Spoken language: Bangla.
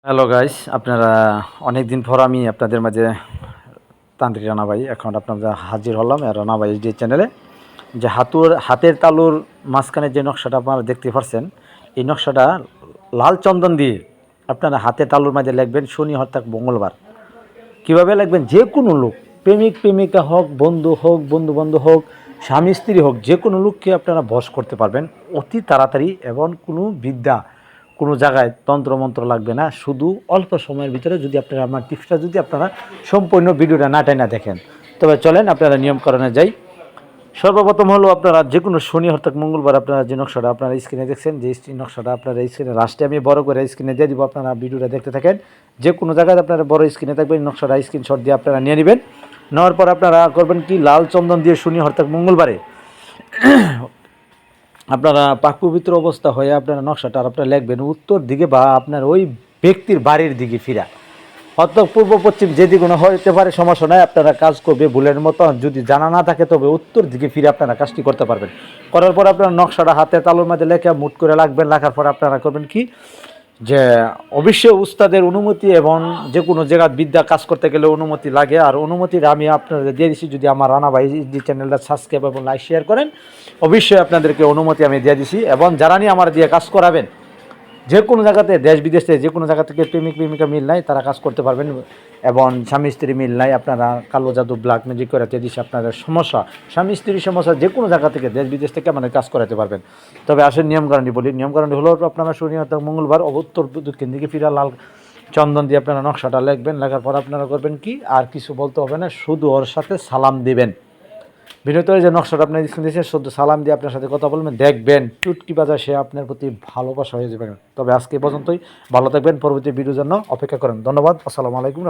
হ্যালো গাইস, আপনারা অনেক দিন পর আমি আপনাদের মাঝে তান্ত্রিক রানা ভাই এখন আপনাদের হাজির হলাম রানা ভাই যে চ্যানেলে। যে হাতের তালুর মাঝখানে যে নকশাটা আপনারা দেখতে পাচ্ছেন, এই নকশাটা লাল চন্দন দিয়ে আপনারা হাতের তালুর মাঝে লিখবেন শনি অর্থাৎ মঙ্গলবার। কীভাবে লিখবেন? যে কোনো লোক, প্রেমিক প্রেমিকা হোক, বন্ধু হোক, বন্ধু বান্ধব হোক, স্বামী স্ত্রী হোক, যে কোনো লোককে আপনারা বশ করতে পারবেন অতি তাড়াতাড়ি। এবং কোনো বিদ্যা, কোনো জায়গায় তন্ত্রমন্ত্র লাগবে না। শুধু অল্প সময়ের ভিতরে যদি আপনারা আমার টিপসটা যদি আপনারা সম্পূর্ণ ভিডিওটা না টাইনা দেখেন, তবে চলেন আপনারা নিয়মকরণে যাই। সর্বপ্রথম হলো আপনারা যে কোনো শনি অর্থাৎ মঙ্গলবার আপনারা যে নকশাটা আপনারা স্ক্রিনে দেখছেন, যে নকশাটা আপনারা স্ক্রিনে লাস্টে আমি বড় করে স্ক্রিনে দিয়ে দিব, আপনারা ভিডিওটা দেখতে থাকেন। যে কোনো জায়গায় আপনারা বড় স্ক্রিনে থাকবেন, নকশাটা স্ক্রিনশট দিয়ে আপনারা নিয়ে নেবেন। নেওয়ার পর আপনারা করবেন কি, লাল চন্দন দিয়ে শনি অর্থাৎ মঙ্গলবারে আপনারা পাক পবিত্র অবস্থা হয়ে আপনারা নকশাটা আপনারা লিখবেন উত্তর দিকে বা আপনার ওই ব্যক্তির বাড়ির দিকে ফিরা, অর্থাৎ পূর্ব পশ্চিম যেদিকে হতে পারে, সমস্যা নয়। আপনারা কাজ করবে ভুলের মতো, যদি জানা না থাকে তবে উত্তর দিকে ফিরে আপনারা কাজটি করতে পারবেন। করার পর আপনারা নকশাটা হাতে তালুর মধ্যে লেখা মুট করে রাখবেন। রাখার পর আপনারা করবেন কি, যে অবশ্যই উস্তাদের অনুমতি এবং যে কোনো জায়গায় বিদ্যা কাজ করতে গেলে অনুমতি লাগে। আর অনুমতিটা আমি আপনাদের দিয়ে দিচ্ছি, যদি আমার রানা ভাই যে চ্যানেলটা সাবস্ক্রাইব এবং লাইক শেয়ার করেন, অবশ্যই আপনাদেরকে অনুমতি আমি দিয়ে দিচ্ছি। এবং যারা নিয়ে আমার দিয়ে কাজ করাবেন, যে কোনো জায়গাতে দেশ বিদেশে যে কোনো জায়গা থেকে প্রেমিক প্রেমিকা মিল নাই তারা কাজ করতে পারবেন। এবং স্বামী স্ত্রী মিল নাই, আপনারা কালো জাদু ব্ল্যাক ম্যাজিক করাতে দিচ্ছে, আপনাদের সমস্যা স্বামী স্ত্রীর সমস্যা যে কোনো জায়গা থেকে দেশ বিদেশ থেকে আমাদের কাজ করাতে পারবেন। তবে আসলে নিয়মকানুনটি বলি, নিয়মকানুনটি হলো আপনারা শনি অর্থাৎ মঙ্গলবার উত্তর দক্ষিণ দিকে ফিরা লাল চন্দন দিয়ে আপনারা নকশাটা লিখবেন। লেখার পর আপনারা করবেন কি, আর কিছু বলতে হবে না, শুধু ওর সাথে সালাম দিবেন। বিনীত যে নকশাটা আপনার স্ক্রিন দিয়েছে, শুদ্ধ সালাম দিয়ে আপনার সাথে কথা বলবেন, দেখবেন চুটকি বাজার সে আপনার প্রতি ভালোবাসা হয়ে যাবে। তবে আজকে পর্যন্তই, ভালো থাকবেন, পরবর্তী ভিডিওর জন্য অপেক্ষা করেন। ধন্যবাদ। আসসালামু আলাইকুম।